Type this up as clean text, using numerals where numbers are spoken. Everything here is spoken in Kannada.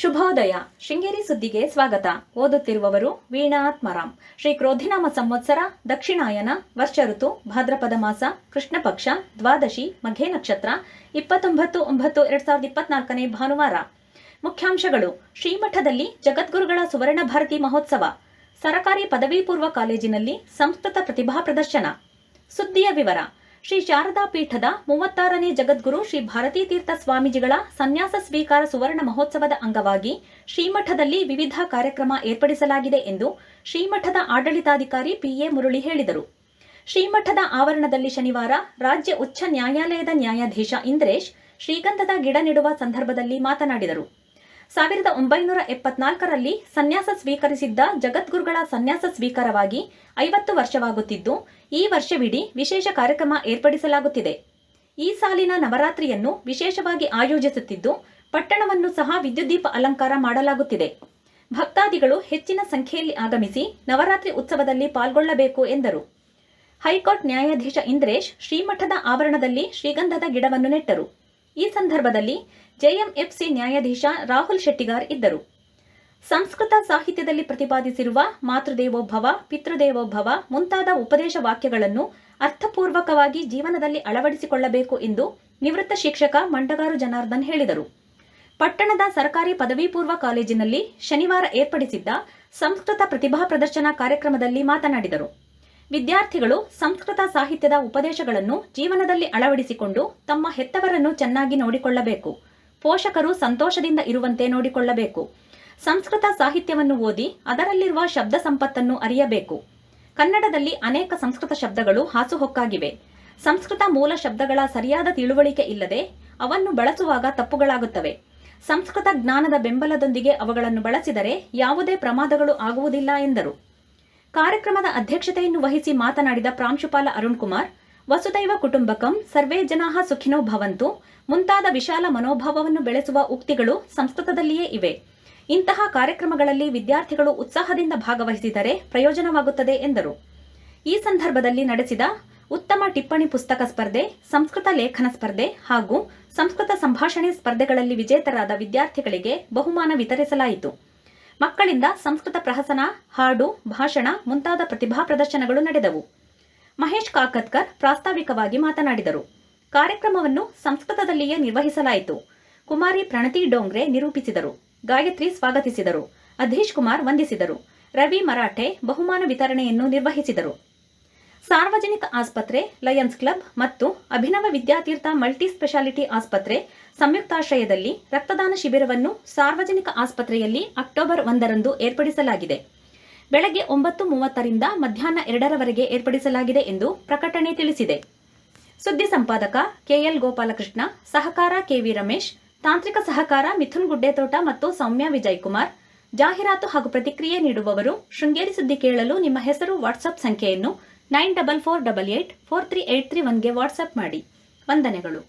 ಶುಭೋದಯ. ಶೃಂಗೇರಿ ಸುದ್ದಿಗೆ ಸ್ವಾಗತ. ಓದುತ್ತಿರುವವರು ವೀಣಾ ಆತ್ಮಾರಾಮ್. ಶ್ರೀ ಕ್ರೋಧಿನಾಮ ಸಂವತ್ಸರ, ದಕ್ಷಿಣಾಯನ, ವರ್ಷ ಋತು, ಭಾದ್ರಪದ ಮಾಸ, ಕೃಷ್ಣ ಪಕ್ಷ, ದ್ವಾದಶಿ, ಮಘೆ ನಕ್ಷತ್ರ, 29/9/2024 ಭಾನುವಾರ. ಮುಖ್ಯಾಂಶಗಳು: ಶ್ರೀಮಠದಲ್ಲಿ ಜಗದ್ಗುರುಗಳ ಸುವರ್ಣ ಭಾರತಿ ಮಹೋತ್ಸವ, ಸರಕಾರಿ ಪದವಿ ಪೂರ್ವ ಕಾಲೇಜಿನಲ್ಲಿ ಸಂಸ್ಕೃತ ಪ್ರತಿಭಾ ಪ್ರದರ್ಶನ. ಸುದ್ದಿಯ ವಿವರ: ಶ್ರೀ ಶಾರದಾ ಪೀಠದ 36ನೇ ಜಗದ್ಗುರು ಶ್ರೀ ಭಾರತೀ ತೀರ್ಥ ಸ್ವಾಮೀಜಿಗಳ ಸನ್ಯಾಸ ಸ್ವೀಕಾರ ಸುವರ್ಣ ಮಹೋತ್ಸವದ ಅಂಗವಾಗಿ ಶ್ರೀಮಠದಲ್ಲಿ ವಿವಿಧ ಕಾರ್ಯಕ್ರಮ ಏರ್ಪಡಿಸಲಾಗಿದೆ ಎಂದು ಶ್ರೀಮಠದ ಆಡಳಿತಾಧಿಕಾರಿ ಪಿಎ ಮುರಳಿ ಹೇಳಿದರು. ಶ್ರೀಮಠದ ಆವರಣದಲ್ಲಿ ಶನಿವಾರ ರಾಜ್ಯ ಉಚ್ಚ ನ್ಯಾಯಾಲಯದ ನ್ಯಾಯಾಧೀಶ ಇಂದ್ರೇಶ್ ಶ್ರೀಗಂಧದ ಗಿಡ ನೆಡುವ ಸಂದರ್ಭದಲ್ಲಿ ಮಾತನಾಡಿದರು. 1974ರಲ್ಲಿ ಸನ್ಯಾಸ ಸ್ವೀಕರಿಸಿದ್ದ ಜಗದ್ಗುರುಗಳ ಸನ್ಯಾಸ ಸ್ವೀಕಾರವಾಗಿ 50 ವರ್ಷವಾಗುತ್ತಿದ್ದು, ಈ ವರ್ಷವಿಡೀ ವಿಶೇಷ ಕಾರ್ಯಕ್ರಮ ಏರ್ಪಡಿಸಲಾಗುತ್ತಿದೆ. ಈ ಸಾಲಿನ ನವರಾತ್ರಿಯನ್ನು ವಿಶೇಷವಾಗಿ ಆಯೋಜಿಸುತ್ತಿದ್ದು, ಪಟ್ಟಣವನ್ನು ಸಹ ವಿದ್ಯುದ್ದೀಪ ಅಲಂಕಾರ ಮಾಡಲಾಗುತ್ತಿದೆ. ಭಕ್ತಾದಿಗಳು ಹೆಚ್ಚಿನ ಸಂಖ್ಯೆಯಲ್ಲಿ ಆಗಮಿಸಿ ನವರಾತ್ರಿ ಉತ್ಸವದಲ್ಲಿ ಪಾಲ್ಗೊಳ್ಳಬೇಕು ಎಂದರು. ಹೈಕೋರ್ಟ್ ನ್ಯಾಯಾಧೀಶ ಇಂದ್ರೇಶ್ ಶ್ರೀಮಠದ ಆವರಣದಲ್ಲಿ ಶ್ರೀಗಂಧದ ಗಿಡವನ್ನು ನೆಟ್ಟರು. ಈ ಸಂದರ್ಭದಲ್ಲಿ ಜೆಎಂಎಫ್ಸಿ ನ್ಯಾಯಾಧೀಶ ರಾಹುಲ್ ಶೆಟ್ಟಿಗಾರ್ ಇದ್ದರು. ಸಂಸ್ಕೃತ ಸಾಹಿತ್ಯದಲ್ಲಿ ಪ್ರತಿಪಾದಿಸಿರುವ ಮಾತೃದೇವೋಭವ, ಪಿತೃದೇವೋಭವ ಮುಂತಾದ ಉಪದೇಶ ವಾಕ್ಯಗಳನ್ನು ಅರ್ಥಪೂರ್ವಕವಾಗಿ ಜೀವನದಲ್ಲಿ ಅಳವಡಿಸಿಕೊಳ್ಳಬೇಕು ಎಂದು ನಿವೃತ್ತ ಶಿಕ್ಷಕ ಮಂಡಗಾರು ಜನಾರ್ದನ್ ಹೇಳಿದರು. ಪಟ್ಟಣದ ಸರ್ಕಾರಿ ಪದವಿ ಪೂರ್ವ ಕಾಲೇಜಿನಲ್ಲಿ ಶನಿವಾರ ಏರ್ಪಡಿಸಿದ್ದ ಸಂಸ್ಕೃತ ಪ್ರತಿಭಾ ಪ್ರದರ್ಶನ ಕಾರ್ಯಕ್ರಮದಲ್ಲಿ ಮಾತನಾಡಿದರು. ವಿದ್ಯಾರ್ಥಿಗಳು ಸಂಸ್ಕೃತ ಸಾಹಿತ್ಯದ ಉಪದೇಶಗಳನ್ನು ಜೀವನದಲ್ಲಿ ಅಳವಡಿಸಿಕೊಂಡು ತಮ್ಮ ಹೆತ್ತವರನ್ನು ಚೆನ್ನಾಗಿ ನೋಡಿಕೊಳ್ಳಬೇಕು. ಪೋಷಕರು ಸಂತೋಷದಿಂದ ಇರುವಂತೆ ನೋಡಿಕೊಳ್ಳಬೇಕು. ಸಂಸ್ಕೃತ ಸಾಹಿತ್ಯವನ್ನು ಓದಿ ಅದರಲ್ಲಿರುವ ಶಬ್ದ ಸಂಪತ್ತನ್ನು ಅರಿಯಬೇಕು. ಕನ್ನಡದಲ್ಲಿ ಅನೇಕ ಸಂಸ್ಕೃತ ಶಬ್ದಗಳು ಹಾಸುಹೊಕ್ಕಾಗಿವೆ. ಸಂಸ್ಕೃತ ಮೂಲ ಶಬ್ದಗಳ ಸರಿಯಾದ ತಿಳುವಳಿಕೆ ಇಲ್ಲದೆ ಅವನ್ನು ಬಳಸುವಾಗ ತಪ್ಪುಗಳಾಗುತ್ತವೆ. ಸಂಸ್ಕೃತ ಜ್ಞಾನದ ಬೆಂಬಲದೊಂದಿಗೆ ಅವುಗಳನ್ನು ಬಳಸಿದರೆ ಯಾವುದೇ ಪ್ರಮಾದಗಳು ಆಗುವುದಿಲ್ಲ ಎಂದರು. ಕಾರ್ಯಕ್ರಮದ ಅಧ್ಯಕ್ಷತೆಯನ್ನು ವಹಿಸಿ ಮಾತನಾಡಿದ ಪ್ರಾಂಶುಪಾಲ ಅರುಣ್ ಕುಮಾರ್, ವಸುದೈವ ಕುಟುಂಬಕಂ, ಸರ್ವೇ ಜನಾಃ ಸುಖಿನೋ ಭವಂತು ಮುಂತಾದ ವಿಶಾಲ ಮನೋಭಾವವನ್ನು ಬೆಳೆಸುವ ಉಕ್ತಿಗಳು ಸಂಸ್ಕೃತದಲ್ಲಿಯೇ ಇವೆ. ಇಂತಹ ಕಾರ್ಯಕ್ರಮಗಳಲ್ಲಿ ವಿದ್ಯಾರ್ಥಿಗಳು ಉತ್ಸಾಹದಿಂದ ಭಾಗವಹಿಸಿದರೆ ಪ್ರಯೋಜನವಾಗುತ್ತದೆ ಎಂದರು. ಈ ಸಂದರ್ಭದಲ್ಲಿ ನಡೆಸಿದ ಉತ್ತಮ ಟಿಪ್ಪಣಿ ಪುಸ್ತಕ ಸ್ಪರ್ಧೆ, ಸಂಸ್ಕೃತ ಲೇಖನ ಸ್ಪರ್ಧೆ ಹಾಗೂ ಸಂಸ್ಕೃತ ಸಂಭಾಷಣೆ ಸ್ಪರ್ಧೆಗಳಲ್ಲಿ ವಿಜೇತರಾದ ವಿದ್ಯಾರ್ಥಿಗಳಿಗೆ ಬಹುಮಾನ ವಿತರಿಸಲಾಯಿತು. ಮಕ್ಕಳಿಂದ ಸಂಸ್ಕೃತ ಪ್ರಹಸನ, ಹಾಡು, ಭಾಷಣ ಮುಂತಾದ ಪ್ರತಿಭಾ ಪ್ರದರ್ಶನಗಳು ನಡೆದವು. ಮಹೇಶ್ ಕಾಕತ್ಕರ್ ಪ್ರಾಸ್ತಾವಿಕವಾಗಿ ಮಾತನಾಡಿದರು. ಕಾರ್ಯಕ್ರಮವನ್ನು ಸಂಸ್ಕೃತದಲ್ಲಿಯೇ ನಿರ್ವಹಿಸಲಾಯಿತು. ಕುಮಾರಿ ಪ್ರಣತಿ ಡೋಂಗ್ರೆ ನಿರೂಪಿಸಿದರು. ಗಾಯತ್ರಿ ಸ್ವಾಗತಿಸಿದರು. ಅಧೀಶ್ ಕುಮಾರ್ ವಂದಿಸಿದರು. ರವಿ ಮರಾಠೆ ಬಹುಮಾನ ವಿತರಣೆಯನ್ನು ನಿರ್ವಹಿಸಿದರು. ಸಾರ್ವಜನಿಕ ಆಸ್ಪತ್ರೆ, ಲಯನ್ಸ್ ಕ್ಲಬ್ ಮತ್ತು ಅಭಿನವ ವಿದ್ಯಾತೀರ್ಥ ಮಲ್ಟಿ ಸ್ಪೆಷಾಲಿಟಿ ಆಸ್ಪತ್ರೆ ಸಂಯುಕ್ತಾಶ್ರಯದಲ್ಲಿ ರಕ್ತದಾನ ಶಿಬಿರವನ್ನು ಸಾರ್ವಜನಿಕ ಆಸ್ಪತ್ರೆಯಲ್ಲಿ ಅಕ್ಟೋಬರ್ 1ರಂದು ಏರ್ಪಡಿಸಲಾಗಿದೆ. ಬೆಳಗ್ಗೆ 9:30ರಿಂದ ಮಧ್ಯಾಹ್ನ 2ರವರೆಗೆ ಏರ್ಪಡಿಸಲಾಗಿದೆ ಎಂದು ಪ್ರಕಟಣೆ ತಿಳಿಸಿದೆ. ಸುದ್ದಿ ಸಂಪಾದಕ ಕೆಎಲ್ ಗೋಪಾಲಕೃಷ್ಣ, ಸಹಕಾರ ಕೆವಿ ರಮೇಶ್, ತಾಂತ್ರಿಕ ಸಹಕಾರ ಮಿಥುನ್ ಗುಡ್ಡೇತೋಟ ಮತ್ತು ಸೌಮ್ಯ ವಿಜಯಕುಮಾರ್. ಜಾಹೀರಾತು ಹಾಗೂ ಪ್ರತಿಕ್ರಿಯೆ ನೀಡುವವರು ಶೃಂಗೇರಿ ಸುದ್ದಿ ಕೇಳಲು ನಿಮ್ಮ ಹೆಸರು, ವಾಟ್ಸ್ಆಪ್ ಸಂಖ್ಯೆಯನ್ನು 9448843831ಗೆ ವಾಟ್ಸ್ಆಪ್ ಮಾಡಿ. ವಂದನೆಗಳು.